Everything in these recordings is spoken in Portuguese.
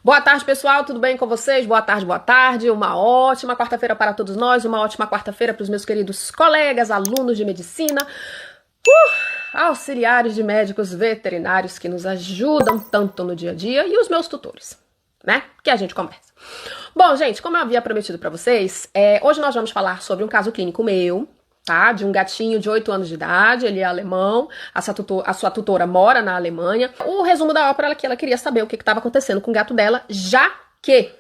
Boa tarde, pessoal, tudo bem com vocês? Boa tarde, boa tarde. Uma ótima quarta-feira para todos nós, uma ótima quarta-feira para os meus queridos colegas, alunos de medicina, auxiliares de médicos veterinários que nos ajudam tanto no dia a dia e os meus tutores, né? Que a gente conversa. Bom, gente, como eu havia prometido para vocês, hoje nós vamos falar sobre um caso clínico meu, tá? De um gatinho de 8 anos de idade, ele é alemão, a sua tutora mora na Alemanha. O resumo da ópera é que ela queria saber o que estava acontecendo com o gato dela, já que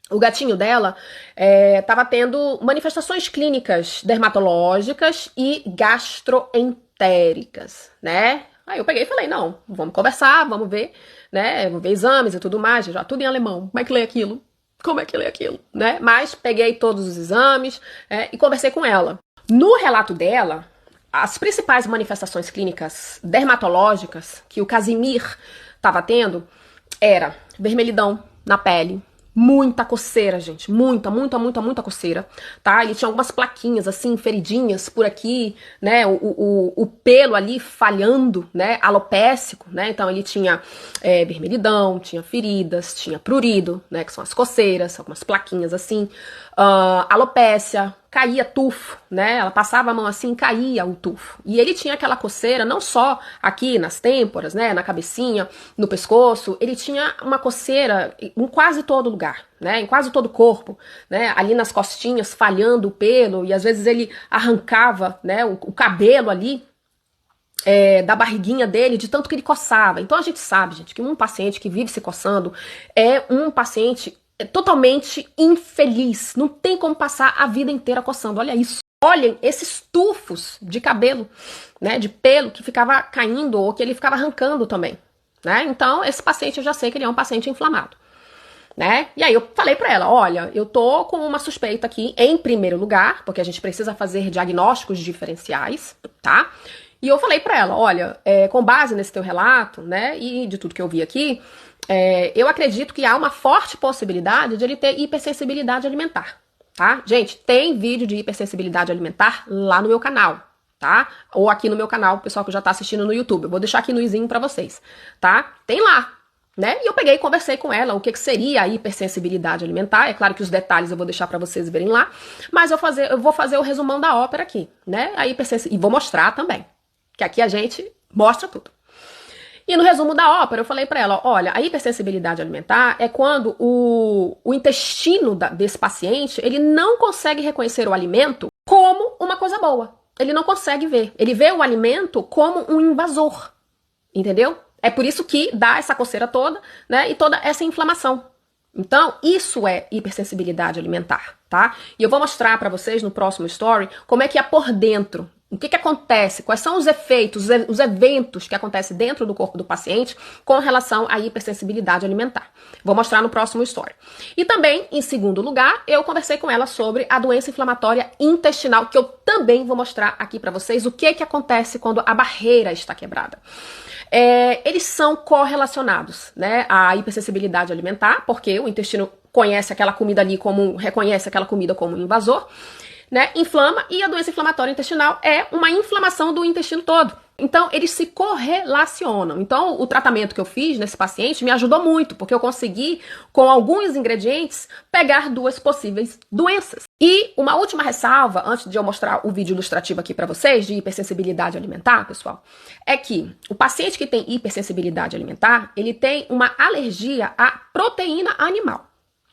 o gatinho dela estava tendo manifestações clínicas dermatológicas e gastroentéricas, né? Aí eu peguei e falei, não, vamos conversar, vamos ver, né? Vamos ver exames e tudo mais, já tudo em alemão. Como é que lê aquilo? Como é que lê aquilo, né? Mas peguei todos os exames e conversei com ela. No relato dela, as principais manifestações clínicas dermatológicas que o Casimir estava tendo era vermelhidão na pele, muita coceira, gente, muita coceira, tá? Ele tinha algumas plaquinhas, assim, feridinhas por aqui, né? O pelo ali falhando, né? Alopécico, né? Então ele tinha vermelhidão, tinha feridas, tinha prurido, né? Que são as coceiras, algumas plaquinhas assim, alopécia, caía tufo, né? Ela passava a mão assim, caía o tufo. E ele tinha aquela coceira não só aqui nas têmporas, né? Na cabecinha, no pescoço. Ele tinha uma coceira em quase todo lugar, né? Em quase todo o corpo, né? Ali nas costinhas, falhando o pelo. E às vezes ele arrancava, né? O cabelo ali da barriguinha dele, de tanto que ele coçava. Então a gente sabe, gente, que um paciente que vive se coçando é um paciente totalmente infeliz. Não tem como passar a vida inteira coçando. Olha isso. Olhem esses tufos de cabelo, né, de pelo que ficava caindo ou que ele ficava arrancando também, né? Então, esse paciente eu já sei que ele é um paciente inflamado, né? E aí eu falei pra ela, olha, eu tô com uma suspeita aqui em primeiro lugar, porque a gente precisa fazer diagnósticos diferenciais, tá? E eu falei pra ela, olha, com base nesse teu relato, né, e de tudo que eu vi aqui, eu acredito que há uma forte possibilidade de ele ter hipersensibilidade alimentar, tá? Gente, tem vídeo de hipersensibilidade alimentar lá no meu canal, tá? Ou aqui no meu canal, o pessoal que já tá assistindo no YouTube. Eu vou deixar aqui no izinho pra vocês, tá? Tem lá, né? E eu peguei e conversei com ela o que seria a hipersensibilidade alimentar. É claro que os detalhes eu vou deixar pra vocês verem lá, mas eu vou fazer o resumão da ópera aqui, né? E vou mostrar também, que aqui a gente mostra tudo. E no resumo da ópera, eu falei pra ela, olha, a hipersensibilidade alimentar é quando o intestino desse paciente, ele não consegue reconhecer o alimento como uma coisa boa. Ele não consegue ver. Ele vê o alimento como um invasor, entendeu? É por isso que dá essa coceira toda, né, e toda essa inflamação. Então, isso é hipersensibilidade alimentar, tá? E eu vou mostrar pra vocês no próximo story como é que é por dentro. O que acontece? Quais são os efeitos, os eventos que acontecem dentro do corpo do paciente com relação à hipersensibilidade alimentar? Vou mostrar no próximo story. E também, em segundo lugar, eu conversei com ela sobre a doença inflamatória intestinal, que eu também vou mostrar aqui para vocês o que acontece quando a barreira está quebrada. Eles são correlacionados, né, à hipersensibilidade alimentar, porque o intestino reconhece aquela comida como um invasor, né, inflama, e a doença inflamatória intestinal é uma inflamação do intestino todo. Então, eles se correlacionam. Então, o tratamento que eu fiz nesse paciente me ajudou muito, porque eu consegui, com alguns ingredientes, pegar duas possíveis doenças. E uma última ressalva, antes de eu mostrar o vídeo ilustrativo aqui para vocês, de hipersensibilidade alimentar, pessoal, é que o paciente que tem hipersensibilidade alimentar, ele tem uma alergia à proteína animal,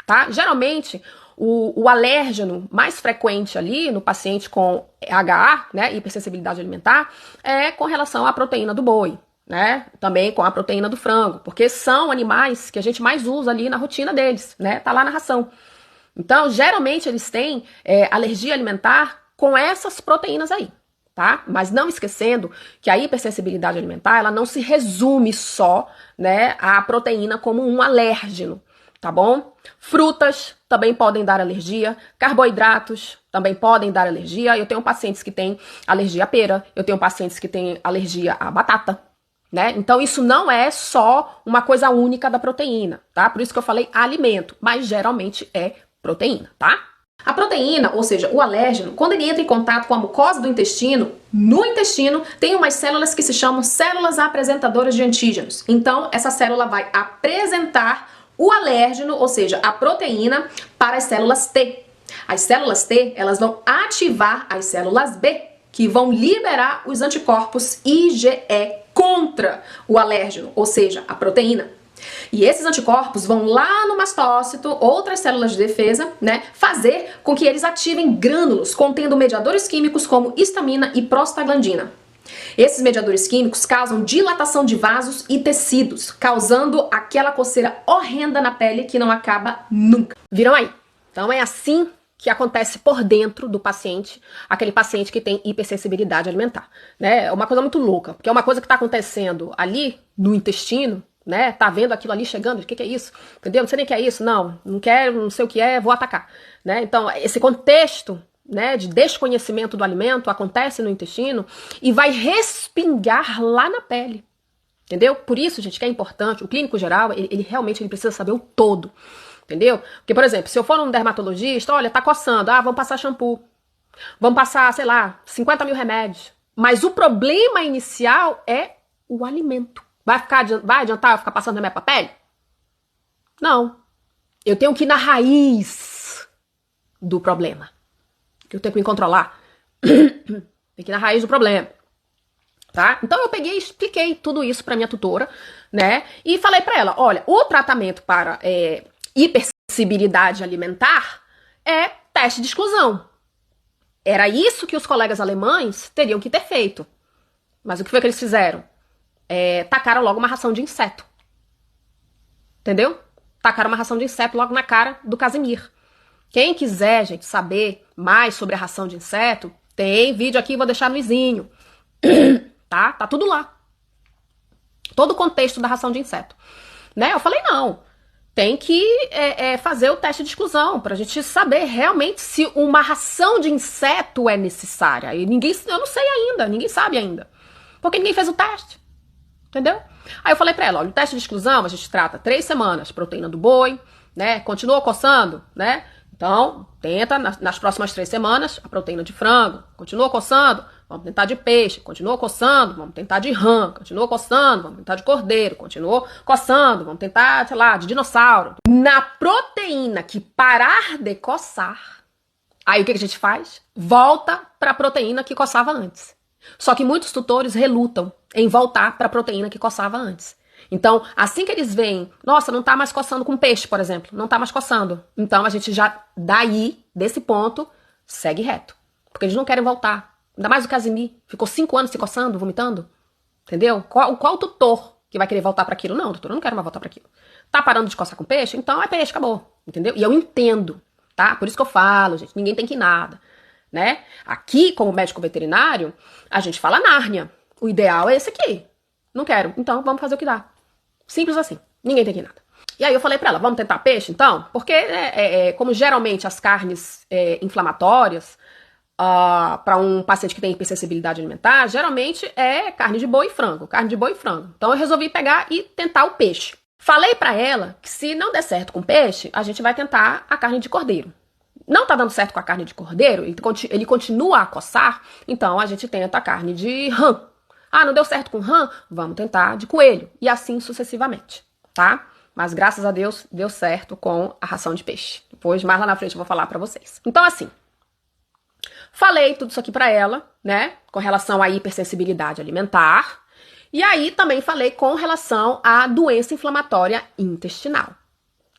tá? Geralmente, o alérgeno mais frequente ali no paciente com HA, né, hipersensibilidade alimentar, é com relação à proteína do boi, né, também com a proteína do frango, porque são animais que a gente mais usa ali na rotina deles, né, tá lá na ração. Então, geralmente eles têm alergia alimentar com essas proteínas aí, tá? Mas não esquecendo que a hipersensibilidade alimentar, ela não se resume só, né, à proteína como um alérgeno, tá bom? Frutas também podem dar alergia, carboidratos também podem dar alergia. Eu tenho pacientes que têm alergia à pera, eu tenho pacientes que têm alergia à batata, né? Então isso não é só uma coisa única da proteína, tá? Por isso que eu falei alimento, mas geralmente é proteína, tá? A proteína, ou seja, o alérgeno, quando ele entra em contato com a mucosa do intestino, no intestino tem umas células que se chamam células apresentadoras de antígenos. Então, essa célula vai apresentar o alérgeno, ou seja, a proteína, para as células T. As células T, elas vão ativar as células B, que vão liberar os anticorpos IgE contra o alérgeno, ou seja, a proteína. E esses anticorpos vão lá no mastócito, outras células de defesa, né, fazer com que eles ativem grânulos contendo mediadores químicos como histamina e prostaglandina. Esses mediadores químicos causam dilatação de vasos e tecidos, causando aquela coceira horrenda na pele que não acaba nunca. Viram aí? Então é assim que acontece por dentro do paciente, aquele paciente que tem hipersensibilidade alimentar, né? É uma coisa muito louca, porque é uma coisa que está acontecendo ali no intestino, né? Tá vendo aquilo ali chegando, o que é isso? Entendeu? Não sei nem o que é isso, não quero, não sei o que é, vou atacar, né? Então, esse contexto, né, de desconhecimento do alimento acontece no intestino e vai respingar lá na pele, entendeu? Por isso, gente, que é importante, o clínico geral, ele realmente precisa saber o todo, entendeu? Porque, por exemplo, se eu for num dermatologista, olha, tá coçando, vamos passar shampoo, vamos passar, sei lá, 50 mil remédios, mas o problema inicial é o alimento. Vai adiantar eu ficar passando remédio pra pele? Não. Eu tenho que ir na raiz do problema. Eu tenho que me controlar. Tem que ir na raiz do problema. Tá? Então eu peguei e expliquei tudo isso pra minha tutora, né? E falei pra ela, olha, o tratamento para hipersensibilidade alimentar é teste de exclusão. Era isso que os colegas alemães teriam que ter feito. Mas o que foi que eles fizeram? Tacaram logo uma ração de inseto. Entendeu? Tacaram uma ração de inseto logo na cara do Casimir. Quem quiser, gente, saber mais sobre a ração de inseto, tem vídeo aqui, vou deixar no vizinho. Tá? Tá tudo lá. Todo o contexto da ração de inseto. Né? Eu falei, não. Tem que fazer o teste de exclusão pra gente saber realmente se uma ração de inseto é necessária. E eu não sei ainda, ninguém sabe ainda. Porque ninguém fez o teste. Entendeu? Aí eu falei pra ela, olha, o teste de exclusão a gente trata 3 semanas, proteína do boi, né? Continua coçando, né? Então, tenta nas próximas 3 semanas a proteína de frango. Continua coçando, vamos tentar de peixe. Continua coçando, vamos tentar de rã. Continua coçando, vamos tentar de cordeiro. Continua coçando, vamos tentar, sei lá, de dinossauro. Na proteína que parar de coçar, aí o que a gente faz? Volta pra proteína que coçava antes. Só que muitos tutores relutam em voltar para a proteína que coçava antes. Então, assim que eles veem, nossa, não tá mais coçando com peixe, por exemplo, não tá mais coçando. Então, a gente já, daí, desse ponto, segue reto. Porque eles não querem voltar. Ainda mais o Casimir, ficou 5 anos se coçando, vomitando. Entendeu? Qual tutor que vai querer voltar para aquilo? Não, doutor, eu não quero mais voltar para aquilo. Tá parando de coçar com peixe? Então é peixe, acabou. Entendeu? E eu entendo, tá? Por isso que eu falo, gente, ninguém tem que ir nada. Né? Aqui, como médico veterinário, a gente fala Nárnia. O ideal é esse aqui. Não quero. Então, vamos fazer o que dá. Simples assim. Ninguém tem que ir nada. E aí eu falei pra ela, vamos tentar peixe, então? Porque, como geralmente as carnes inflamatórias, para um paciente que tem hipersensibilidade alimentar, geralmente é carne de boi e frango. Carne de boi e frango. Então, eu resolvi pegar e tentar o peixe. Falei pra ela que se não der certo com peixe, a gente vai tentar a carne de cordeiro. Não tá dando certo com a carne de cordeiro, ele continua a coçar, então a gente tenta a carne de rã. Não deu certo com rã? Vamos tentar de coelho. E assim sucessivamente, tá? Mas graças a Deus, deu certo com a ração de peixe. Depois, mais lá na frente, eu vou falar pra vocês. Então, assim, falei tudo isso aqui pra ela, né? Com relação à hipersensibilidade alimentar. E aí, também falei com relação à doença inflamatória intestinal.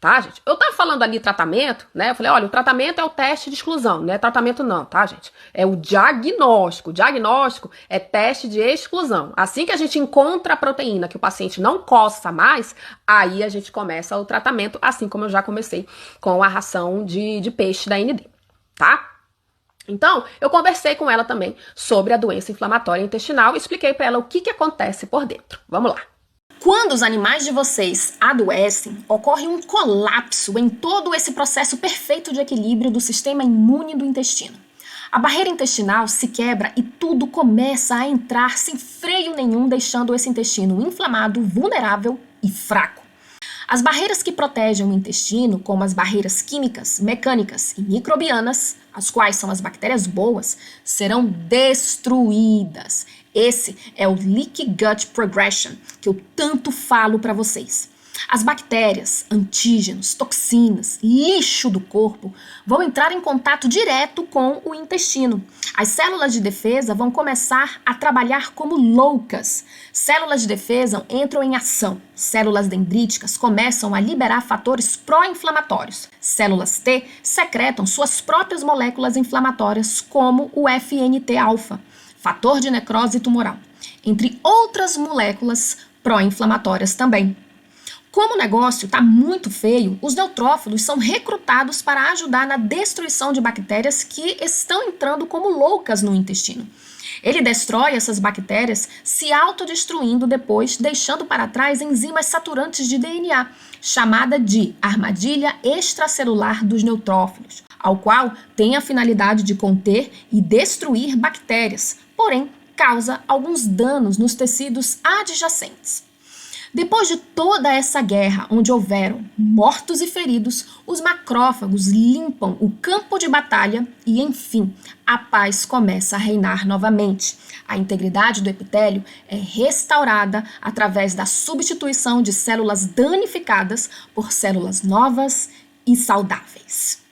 Tá, gente? Eu tava falando ali tratamento, né? Eu falei, olha, o tratamento é o teste de exclusão, não é tratamento não, tá, gente? É o diagnóstico. O diagnóstico é teste de exclusão. Assim que a gente encontra a proteína que o paciente não coça mais, aí a gente começa o tratamento, assim como eu já comecei com a ração de peixe da ND, tá? Então, eu conversei com ela também sobre a doença inflamatória intestinal e expliquei pra ela o que acontece por dentro. Vamos lá. Quando os animais de vocês adoecem, ocorre um colapso em todo esse processo perfeito de equilíbrio do sistema imune do intestino. A barreira intestinal se quebra e tudo começa a entrar sem freio nenhum, deixando esse intestino inflamado, vulnerável e fraco. As barreiras que protegem o intestino, como as barreiras químicas, mecânicas e microbianas, as quais são as bactérias boas, serão destruídas. Esse é o Leaky Gut Progression, que eu tanto falo para vocês. As bactérias, antígenos, toxinas, lixo do corpo vão entrar em contato direto com o intestino. As células de defesa vão começar a trabalhar como loucas. Células de defesa entram em ação. Células dendríticas começam a liberar fatores pró-inflamatórios. Células T secretam suas próprias moléculas inflamatórias, como o FNT-alfa, fator de necrose tumoral, entre outras moléculas pró-inflamatórias também. Como o negócio está muito feio, os neutrófilos são recrutados para ajudar na destruição de bactérias que estão entrando como loucas no intestino. Ele destrói essas bactérias, se autodestruindo depois, deixando para trás enzimas saturantes de DNA, chamada de armadilha extracelular dos neutrófilos, ao qual tem a finalidade de conter e destruir bactérias, porém causa alguns danos nos tecidos adjacentes. Depois de toda essa guerra, onde houveram mortos e feridos, os macrófagos limpam o campo de batalha e, enfim, a paz começa a reinar novamente. A integridade do epitélio é restaurada através da substituição de células danificadas por células novas e saudáveis.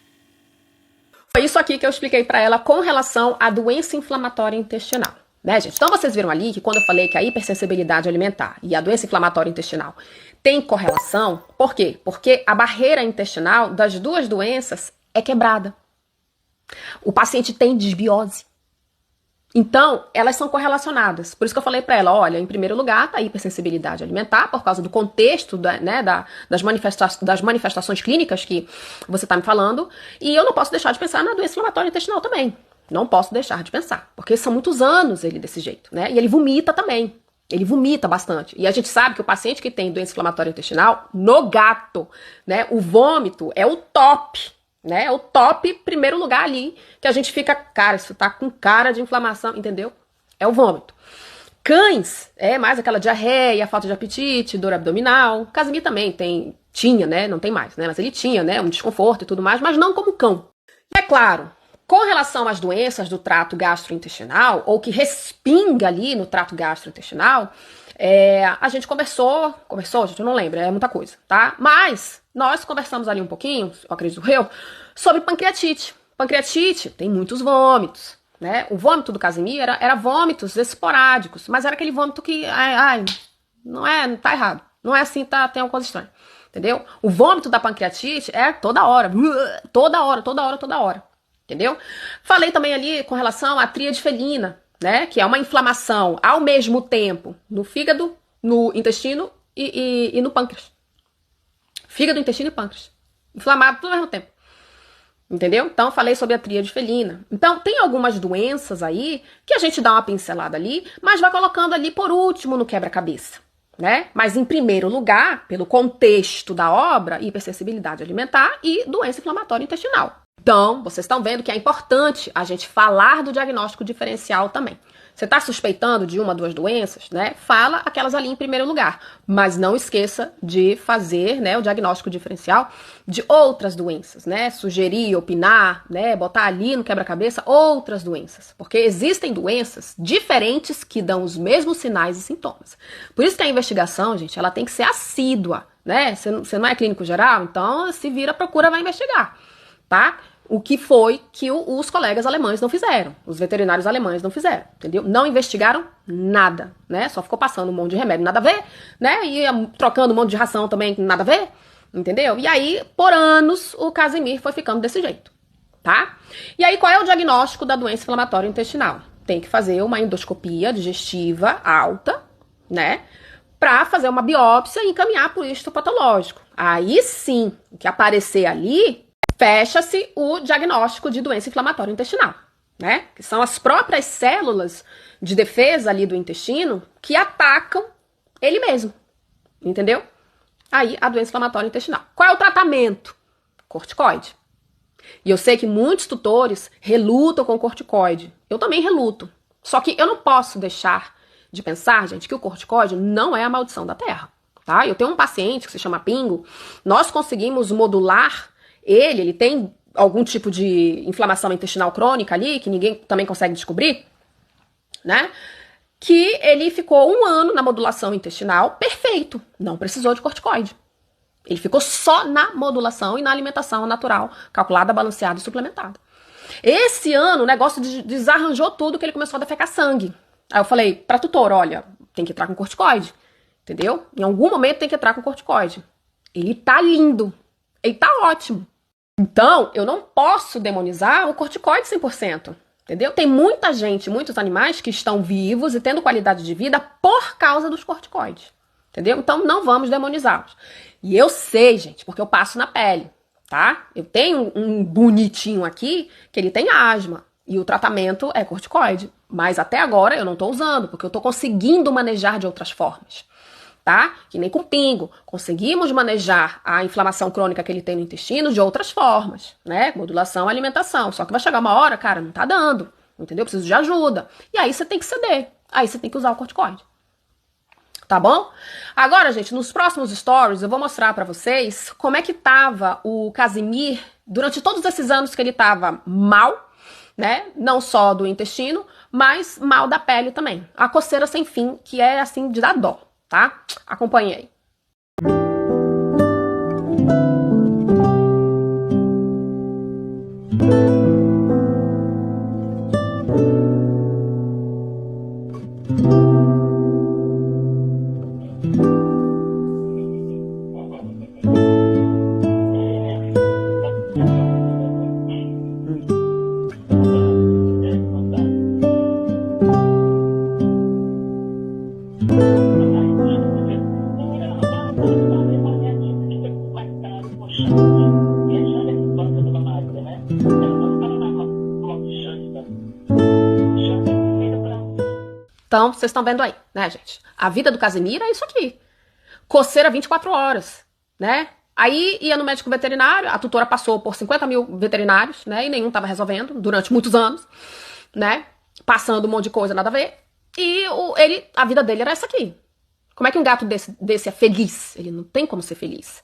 Foi isso aqui que eu expliquei para ela com relação à doença inflamatória intestinal. Né, gente? Então vocês viram ali que quando eu falei que a hipersensibilidade alimentar e a doença inflamatória intestinal tem correlação, por quê? Porque a barreira intestinal das duas doenças é quebrada. O paciente tem desbiose. Então, elas são correlacionadas. Por isso que eu falei para ela, olha, em primeiro lugar tá a hipersensibilidade alimentar, por causa do contexto das manifestações clínicas que você está me falando, e eu não posso deixar de pensar na doença inflamatória intestinal também. Não posso deixar de pensar, porque são muitos anos ele desse jeito, né? E ele vomita também, ele vomita bastante. E a gente sabe que o paciente que tem doença inflamatória intestinal, no gato, né? O vômito é o top, né? É o top, primeiro lugar ali, que a gente fica, cara, isso tá com cara de inflamação, entendeu? É o vômito. Cães, é mais aquela diarreia, falta de apetite, dor abdominal. Casimir também tinha, né? Não tem mais, né? Mas ele tinha, né? Um desconforto e tudo mais, mas não como cão. E é claro, com relação às doenças do trato gastrointestinal, ou que respinga ali no trato gastrointestinal, a gente conversou, gente, eu não lembro, é muita coisa, tá? Mas nós conversamos ali um pouquinho, eu acredito eu, sobre pancreatite. Pancreatite tem muitos vômitos, né? O vômito do Casimir era vômitos esporádicos, mas era aquele vômito que, não tá errado, não é assim, tem uma coisa estranha, entendeu? O vômito da pancreatite é toda hora. Entendeu? Falei também ali com relação à tríade felina, né? Que é uma inflamação ao mesmo tempo no fígado, no intestino e no pâncreas. Fígado, intestino e pâncreas. Inflamado tudo ao mesmo tempo. Entendeu? Então, falei sobre a tríade felina. Então, tem algumas doenças aí que a gente dá uma pincelada ali, mas vai colocando ali por último no quebra-cabeça, né? Mas em primeiro lugar, pelo contexto da obra, hipersensibilidade alimentar e doença inflamatória intestinal. Então, vocês estão vendo que é importante a gente falar do diagnóstico diferencial também. Você está suspeitando de uma, duas doenças, né? Fala aquelas ali em primeiro lugar. Mas não esqueça de fazer, né, o diagnóstico diferencial de outras doenças, né? Sugerir, opinar, né? Botar ali no quebra-cabeça outras doenças. Porque existem doenças diferentes que dão os mesmos sinais e sintomas. Por isso que a investigação, gente, ela tem que ser assídua, né? Você não é clínico geral, então se vira, procura, vai investigar, tá? O que foi que os colegas alemães não fizeram, os veterinários alemães não fizeram, entendeu? Não investigaram nada, né? Só ficou passando um monte de remédio, nada a ver, né? E trocando um monte de ração também, nada a ver, entendeu? E aí, por anos, o Casimir foi ficando desse jeito, tá? E aí, qual é o diagnóstico da doença inflamatória intestinal? Tem que fazer uma endoscopia digestiva alta, né? Pra fazer uma biópsia e encaminhar pro histopatológico. Aí sim, o que aparecer ali, fecha-se o diagnóstico de doença inflamatória intestinal, né? Que são as próprias células de defesa ali do intestino que atacam ele mesmo, entendeu? Aí, a doença inflamatória intestinal. Qual é o tratamento? Corticoide. E eu sei que muitos tutores relutam com corticoide. Eu também reluto. Só que eu não posso deixar de pensar, gente, que o corticoide não é a maldição da terra, tá? Eu tenho um paciente que se chama Pingo, nós conseguimos modular ele tem algum tipo de inflamação intestinal crônica ali, que ninguém também consegue descobrir, né? Que ele ficou 1 ano na modulação intestinal perfeito, não precisou de corticoide. Ele ficou só na modulação e na alimentação natural, calculada, balanceada e suplementada. Esse ano o negócio desarranjou tudo, que ele começou a defecar sangue. Aí eu falei pra tutora, olha, tem que entrar com corticoide, entendeu? Em algum momento tem que entrar com corticoide. Ele tá lindo, ele tá ótimo. Então, eu não posso demonizar o corticoide 100%, entendeu? Tem muita gente, muitos animais que estão vivos e tendo qualidade de vida por causa dos corticoides, entendeu? Então, não vamos demonizá-los. E eu sei, gente, porque eu passo na pele, tá? Eu tenho um bonitinho aqui que ele tem asma e o tratamento é corticoide, mas até agora eu não tô usando, porque eu tô conseguindo manejar de outras formas. Tá? Que nem com o Pingo. Conseguimos manejar a inflamação crônica que ele tem no intestino de outras formas, né? Modulação, alimentação. Só que vai chegar uma hora, cara, não tá dando, entendeu? Preciso de ajuda. E aí você tem que ceder. Aí você tem que usar o corticoide. Tá bom? Agora, gente, nos próximos stories eu vou mostrar pra vocês como é que tava o Casimir durante todos esses anos que ele tava mal, né? Não só do intestino, mas mal da pele também. A coceira sem fim, que é assim de dar dó. Tá? Acompanhe aí. Então, vocês estão vendo aí, né, gente? A vida do Casimiro é isso aqui. Coceira 24 horas, né? Aí ia no médico veterinário, a tutora passou por 50 mil veterinários, né? E nenhum tava resolvendo durante muitos anos, né? Passando um monte de coisa, nada a ver. E a vida dele era essa aqui. Como é que um gato desse é feliz? Ele não tem como ser feliz,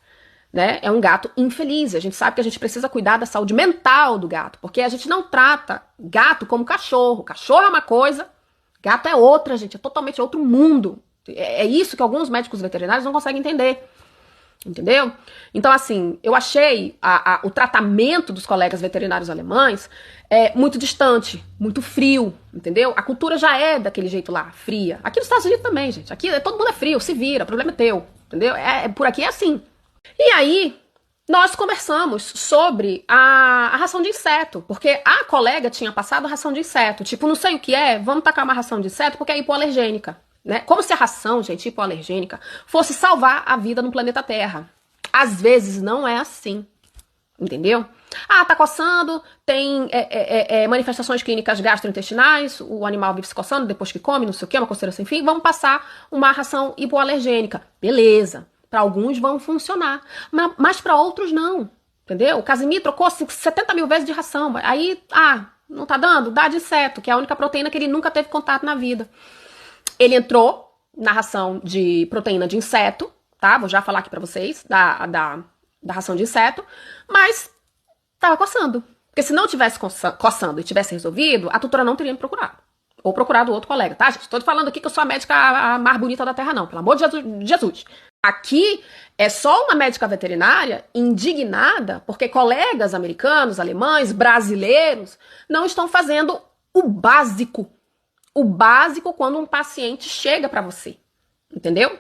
né? É um gato infeliz. A gente sabe que a gente precisa cuidar da saúde mental do gato, porque a gente não trata gato como cachorro. Cachorro é uma coisa, gato é outra, gente. É totalmente outro mundo. É isso que alguns médicos veterinários não conseguem entender. Entendeu? Então, assim, eu achei o tratamento dos colegas veterinários alemães muito distante, muito frio, entendeu? A cultura já é daquele jeito lá, fria. Aqui nos Estados Unidos também, gente. Aqui todo mundo é frio, se vira, o problema é teu, entendeu? Por aqui é assim. E aí, nós conversamos sobre a ração de inseto, porque a colega tinha passado a ração de inseto. Tipo, não sei o que é, vamos tacar uma ração de inseto porque é hipoalergênica. Né? Como se a ração, gente, hipoalergênica, fosse salvar a vida no planeta Terra. Às vezes não é assim, entendeu? Ah, tá coçando, tem manifestações clínicas gastrointestinais, o animal vive se coçando depois que come, não sei o que, uma coceira sem fim, vamos passar uma ração hipoalergênica. Beleza, para alguns vão funcionar, mas para outros não, entendeu? O Casimir trocou 70 mil vezes de ração, aí, não tá dando? Dá de inseto, que é a única proteína que ele nunca teve contato na vida. Ele entrou na ração de proteína de inseto, tá? Vou já falar aqui pra vocês da ração de inseto, mas tava coçando. Porque se não tivesse coçando e tivesse resolvido, a tutora não teria me procurado. Ou procurado outro colega, tá, gente? Tô falando aqui que eu sou a médica a mais bonita da Terra, não. Pelo amor de Jesus. Aqui é só uma médica veterinária indignada porque colegas americanos, alemães, brasileiros não estão fazendo o básico. O básico quando um paciente chega para você, entendeu?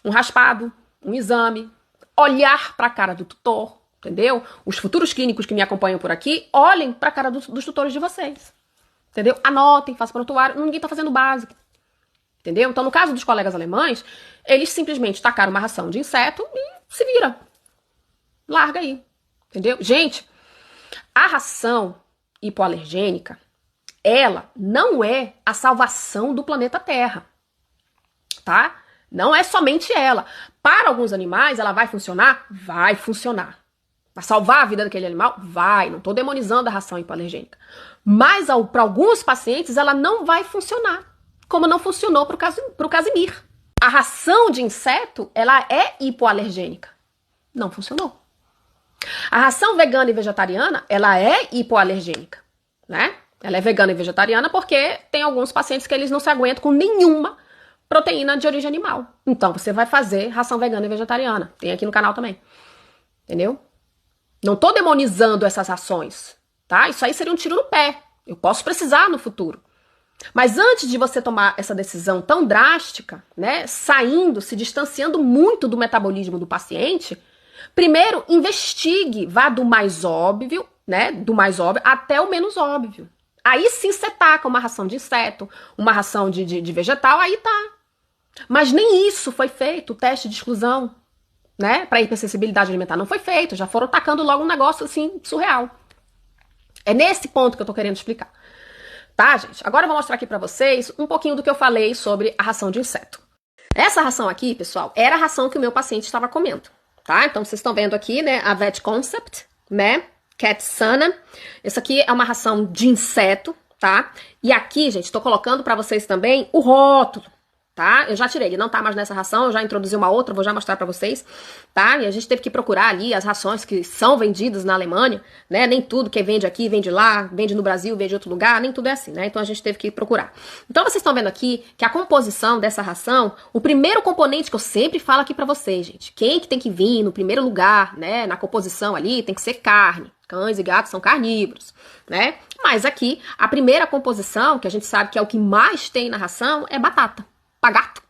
Um raspado, um exame, olhar para a cara do tutor, entendeu? Os futuros clínicos que me acompanham por aqui, olhem para a cara dos tutores de vocês, entendeu? Anotem, façam prontuário, ninguém está fazendo o básico, entendeu? Então, no caso dos colegas alemães, eles simplesmente tacaram uma ração de inseto e se vira. Larga aí, entendeu? Gente, a ração hipoalergênica, ela não é a salvação do planeta Terra, tá? Não é somente ela. Para alguns animais, ela vai funcionar? Vai funcionar. Vai salvar a vida daquele animal? Vai. Não estou demonizando a ração hipoalergênica. Mas para alguns pacientes, ela não vai funcionar. Como não funcionou para o Casimir. A ração de inseto, ela é hipoalergênica. Não funcionou. A ração vegana e vegetariana, ela é hipoalergênica, né? Ela é vegana e vegetariana porque tem alguns pacientes que eles não se aguentam com nenhuma proteína de origem animal. Então, você vai fazer ração vegana e vegetariana. Tem aqui no canal também. Entendeu? Não tô demonizando essas rações, tá? Isso aí seria um tiro no pé. Eu posso precisar no futuro. Mas antes de você tomar essa decisão tão drástica, né, saindo, se distanciando muito do metabolismo do paciente, primeiro investigue, vá do mais óbvio, né, do mais óbvio até o menos óbvio. Aí sim você taca uma ração de inseto, uma ração de vegetal, aí tá. Mas nem isso foi feito, o teste de exclusão, né, para hipersensibilidade alimentar não foi feito, já foram tacando logo um negócio assim surreal. É nesse ponto que eu tô querendo explicar. Tá, gente? Agora eu vou mostrar aqui pra vocês um pouquinho do que eu falei sobre a ração de inseto. Essa ração aqui, pessoal, era a ração que o meu paciente estava comendo, tá? Então, vocês estão vendo aqui, né, a Vet Concept, né, Cat Sana. Essa aqui é uma ração de inseto, tá? E aqui, gente, tô colocando pra vocês também o rótulo, tá? Eu já tirei, ele não tá mais nessa ração, eu já introduzi uma outra, vou já mostrar pra vocês, tá? E a gente teve que procurar ali as rações que são vendidas na Alemanha, né? Nem tudo que vende aqui, vende lá, vende no Brasil, vende em outro lugar, nem tudo é assim, né? Então a gente teve que procurar. Então vocês estão vendo aqui que a composição dessa ração, o primeiro componente que eu sempre falo aqui pra vocês, gente, quem que tem que vir no primeiro lugar, né, na composição ali, tem que ser carne. Cães e gatos são carnívoros, né? Mas aqui, a primeira composição, que a gente sabe que é o que mais tem na ração, é batata. Pra gato,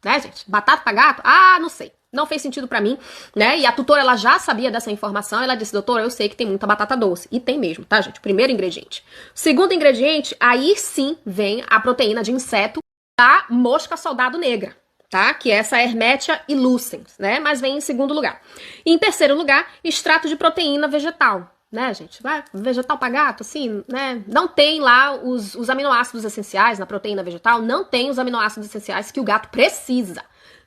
né, gente? Batata pra gato? Ah, não sei. Não fez sentido pra mim, né? E a tutora, ela já sabia dessa informação. Ela disse, doutora, eu sei que tem muita batata doce. E tem mesmo, tá, gente? O primeiro ingrediente. O segundo ingrediente, aí sim vem a proteína de inseto da mosca soldado negra, tá? Que é essa Hermetia illucens, né? Mas vem em segundo lugar. E em terceiro lugar, extrato de proteína vegetal. Né, gente? Vegetal pra gato, assim, né? Não tem lá os aminoácidos essenciais na proteína vegetal, não tem os aminoácidos essenciais que o gato precisa.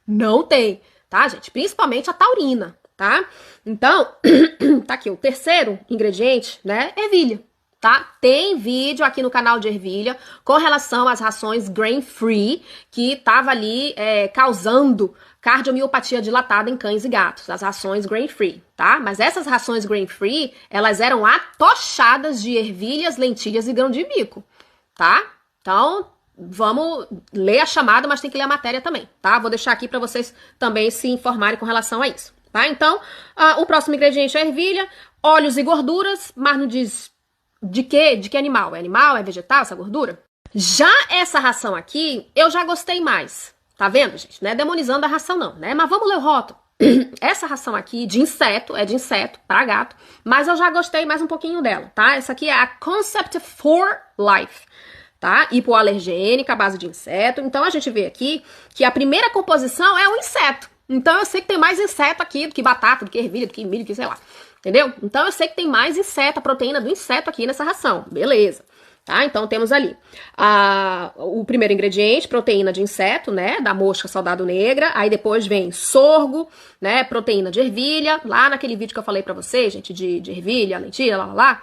Não tem, tá, gente? Principalmente a taurina, tá? Então, tá aqui o terceiro ingrediente, né? Ervilha, tá? Tem vídeo aqui no canal de ervilha com relação às rações grain-free que tava ali causando cardiomiopatia dilatada em cães e gatos, as rações grain-free, tá? Mas essas rações grain-free, elas eram atochadas de ervilhas, lentilhas e grão de bico, tá? Então, vamos ler a chamada, mas tem que ler a matéria também, tá? Vou deixar aqui para vocês também se informarem com relação a isso, tá? Então, o próximo ingrediente é ervilha, óleos e gorduras, mas não diz de que animal? É animal? É vegetal essa gordura? Já essa ração aqui, eu já gostei mais. Tá vendo, gente? Não é demonizando a ração, não, né? Mas vamos ler o rótulo. Essa ração aqui de inseto, é de inseto para gato, mas eu já gostei mais um pouquinho dela, tá? Essa aqui é a Concept for Life, tá? Hipoalergênica, à base de inseto. Então a gente vê aqui que a primeira composição é um inseto. Então eu sei que tem mais inseto aqui do que batata, do que ervilha, do que milho, do que sei lá. Entendeu? Então eu sei que tem mais inseto, a proteína do inseto aqui nessa ração. Beleza. Tá? Então temos ali o primeiro ingrediente, proteína de inseto, né, da mosca soldado negra, aí depois vem sorgo, né, proteína de ervilha, lá naquele vídeo que eu falei pra vocês, gente, de ervilha, lentilha, lá,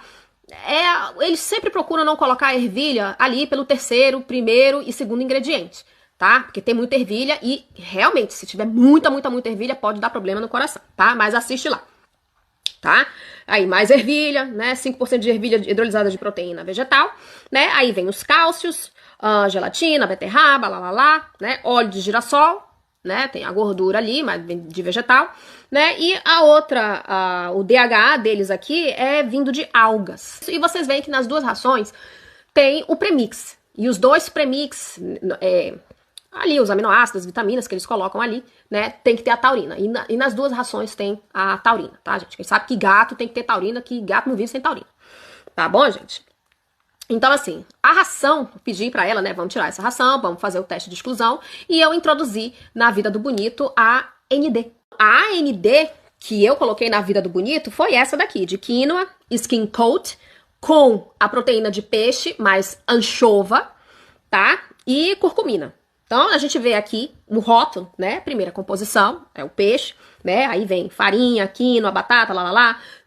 eles sempre procuram não colocar a ervilha ali pelo terceiro, primeiro e segundo ingrediente, tá? Porque tem muita ervilha e realmente, se tiver muita ervilha, pode dar problema no coração, tá? Mas assiste lá. Tá? Aí mais ervilha, né? 5% de ervilha hidrolisada de proteína vegetal, né? Aí vem os cálcios, gelatina, beterraba, né? Óleo de girassol, né? Tem a gordura ali, mas de vegetal, né? E a outra, o DHA deles aqui é vindo de algas. E vocês veem que nas duas rações tem o premix. E os dois premix, ali os aminoácidos, vitaminas que eles colocam ali, né, tem que ter a taurina. E nas duas rações tem a taurina, tá, gente? Quem sabe que gato tem que ter taurina, que gato não vive sem taurina. Tá bom, gente? Então, assim, a ração, pedi pra ela, né, vamos tirar essa ração, vamos fazer o teste de exclusão, e eu introduzi na Vida do Bonito a AND. A AND que eu coloquei na Vida do Bonito foi essa daqui, de quinoa, skin coat, com a proteína de peixe, mais anchova, tá? E curcumina. Então, a gente vê aqui no rótulo, né? Primeira composição, é o peixe, né? Aí vem farinha, quinoa, batata,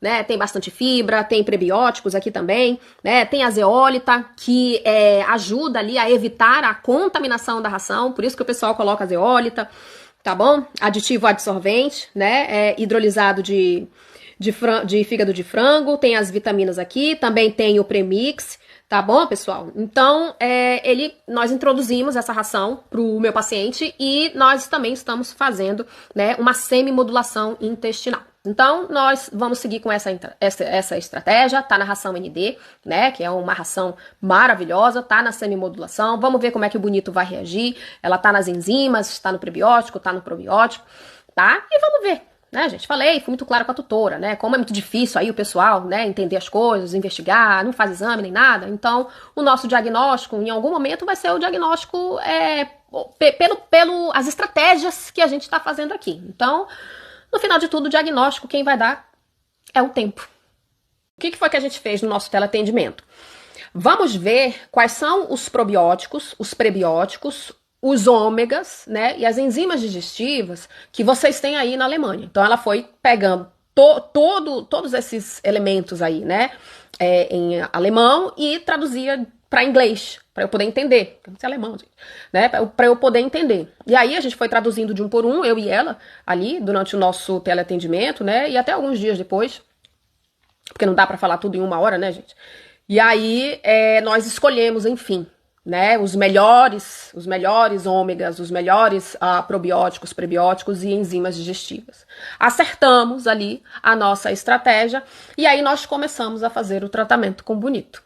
né? Tem bastante fibra, tem prebióticos aqui também, né? Tem a zeólita, que ajuda ali a evitar a contaminação da ração, por isso que o pessoal coloca a zeólita, tá bom? Aditivo adsorvente, né? Hidrolisado de fígado de frango, tem as vitaminas aqui, também tem o premix, tá bom, pessoal? Então, nós introduzimos essa ração pro meu paciente e nós também estamos fazendo, né, uma semimodulação intestinal. Então, nós vamos seguir com essa estratégia, tá na ração ND, né, que é uma ração maravilhosa, tá na semimodulação, vamos ver como é que o bonito vai reagir, ela tá nas enzimas, tá no prebiótico, tá no probiótico, tá? E vamos ver. Né, gente? Falei, fui muito clara com a tutora, né? Como é muito difícil aí o pessoal, né, entender as coisas, investigar, não faz exame nem nada. Então, o nosso diagnóstico, em algum momento, vai ser o diagnóstico pelo as estratégias que a gente está fazendo aqui. Então, no final de tudo, o diagnóstico, quem vai dar é o tempo. O que foi que a gente fez no nosso teleatendimento? Vamos ver quais são os probióticos, os prebióticos, os ômegas, né, e as enzimas digestivas que vocês têm aí na Alemanha. Então, ela foi pegando todos esses elementos aí, né, em alemão e traduzia para inglês, para eu poder entender. Não sei alemão, gente, né, para eu poder entender. E aí, a gente foi traduzindo de um por um, eu e ela, ali, durante o nosso teleatendimento, né, e até alguns dias depois, porque não dá para falar tudo em uma hora, né, gente? E aí, nós escolhemos, enfim, né, os melhores ômegas, os melhores probióticos, prebióticos e enzimas digestivas. Acertamos ali a nossa estratégia e aí nós começamos a fazer o tratamento com Bonito,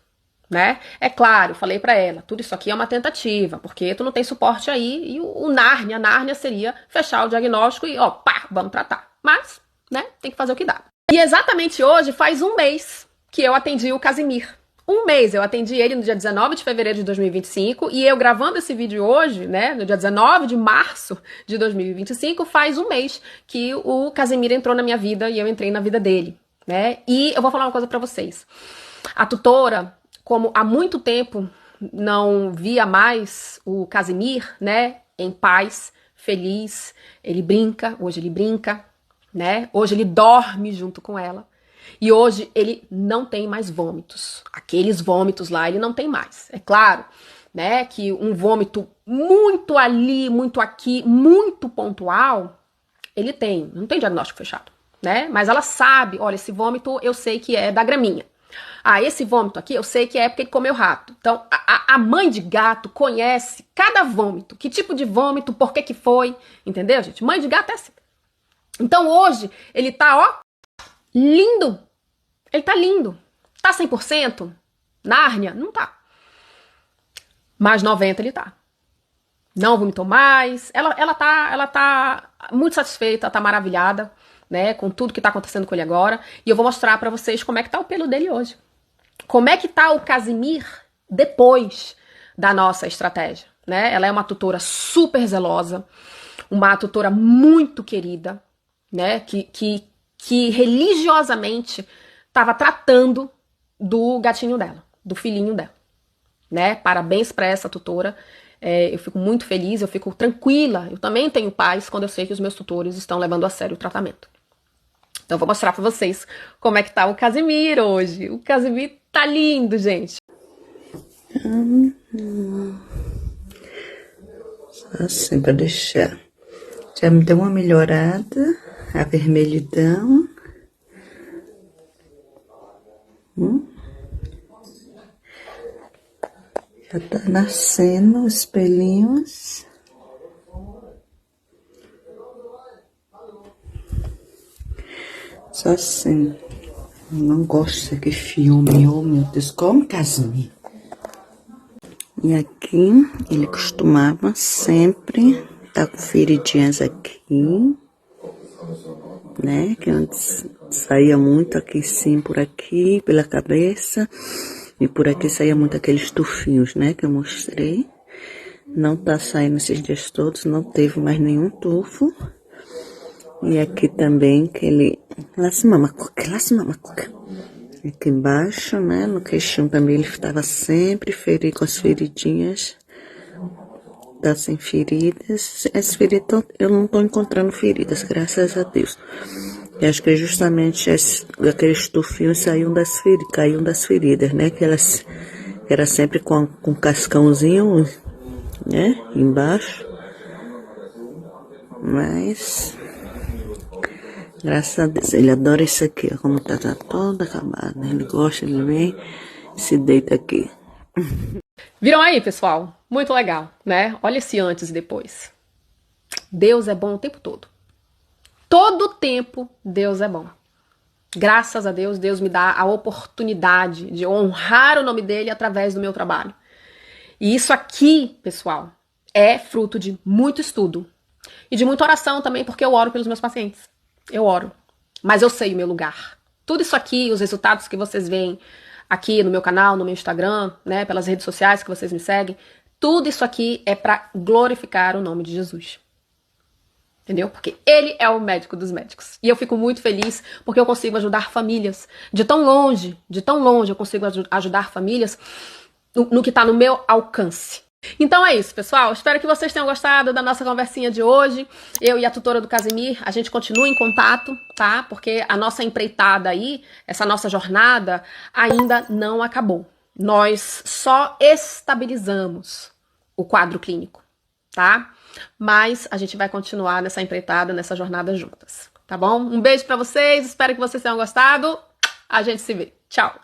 né? É claro, eu falei para ela, tudo isso aqui é uma tentativa, porque tu não tem suporte aí e a Nárnia seria fechar o diagnóstico e, ó, pá, vamos tratar. Mas, né, tem que fazer o que dá. E exatamente hoje faz um mês que eu atendi o Casimir. Um mês, eu atendi ele no dia 19 de fevereiro de 2025 e eu gravando esse vídeo hoje, né, no dia 19 de março de 2025, faz um mês que o Casimir entrou na minha vida e eu entrei na vida dele, né? E eu vou falar uma coisa pra vocês. A tutora, como há muito tempo não via mais o Casimir, né, em paz, feliz, hoje ele brinca, né? Hoje ele dorme junto com ela. E hoje ele não tem mais vômitos. Aqueles vômitos lá ele não tem mais. É claro, né, que um vômito muito ali, muito aqui, muito pontual, ele tem. Não tem diagnóstico fechado, né? Mas ela sabe, olha, esse vômito eu sei que é da graminha. Ah, esse vômito aqui eu sei que é porque ele comeu rato. Então, a mãe de gato conhece cada vômito. Que tipo de vômito, por que foi, entendeu, gente? Mãe de gato é assim. Então, hoje, ele tá, ó, lindo. Ele tá lindo. Tá 100%? Nárnia? Não tá. Mas 90% ele tá. Não vomitou mais. Ela tá muito satisfeita, tá maravilhada, né, com tudo que tá acontecendo com ele agora. E eu vou mostrar pra vocês como é que tá o pelo dele hoje. Como é que tá o Casimir depois da nossa estratégia, né? Ela é uma tutora super zelosa, uma tutora muito querida, né, que religiosamente estava tratando do gatinho dela, do filhinho dela, né? Parabéns para essa tutora. Eu fico muito feliz, eu fico tranquila. Eu também tenho paz quando eu sei que os meus tutores estão levando a sério o tratamento. Então eu vou mostrar para vocês como é que tá o Casimir hoje. O Casimir tá lindo, gente. Assim, para deixar. Já me deu uma melhorada, a vermelhidão. Já tá nascendo os pelinhos. Só assim. Eu não gosto de filme, oh meu Deus, como Casimir. E aqui, ele costumava sempre estar com feridinhas aqui, né? Que antes saía muito aqui sim, por aqui, pela cabeça. E por aqui saía muito aqueles tufinhos, né? Que eu mostrei. Não tá saindo esses dias todos, não teve mais nenhum tufo. E aqui também, aquele... Laço mamacuca. Aqui embaixo, né? No queixinho também ele estava sempre ferido, com as feridinhas tá sem feridas. As feridas, eu não tô encontrando feridas, graças a Deus. E acho que é justamente aqueles tufinhos caíam das feridas, né? Que elas era sempre com cascãozinho, né? Embaixo. Mas, graças a Deus, ele adora isso aqui, ó, como tá todo acabado. Ele gosta, ele vem, se deita aqui. Viram aí, pessoal? Muito legal, né? Olha esse antes e depois. Deus é bom o tempo todo. Todo tempo, Deus é bom. Graças a Deus, Deus me dá a oportunidade de honrar o nome dele através do meu trabalho. E isso aqui, pessoal, é fruto de muito estudo. E de muita oração também, porque eu oro pelos meus pacientes. Eu oro. Mas eu sei o meu lugar. Tudo isso aqui, os resultados que vocês veem aqui no meu canal, no meu Instagram, né, pelas redes sociais que vocês me seguem, tudo isso aqui é para glorificar o nome de Jesus. Entendeu? Porque ele é o médico dos médicos. E eu fico muito feliz porque eu consigo ajudar famílias. De tão longe eu consigo ajudar famílias no que está no meu alcance. Então é isso, pessoal. Espero que vocês tenham gostado da nossa conversinha de hoje. Eu e a tutora do Casimir, a gente continua em contato, tá? Porque a nossa empreitada aí, essa nossa jornada, ainda não acabou. Nós só estabilizamos o quadro clínico, tá? Mas a gente vai continuar nessa empreitada, nessa jornada juntas, tá bom? Um beijo pra vocês, espero que vocês tenham gostado. A gente se vê. Tchau!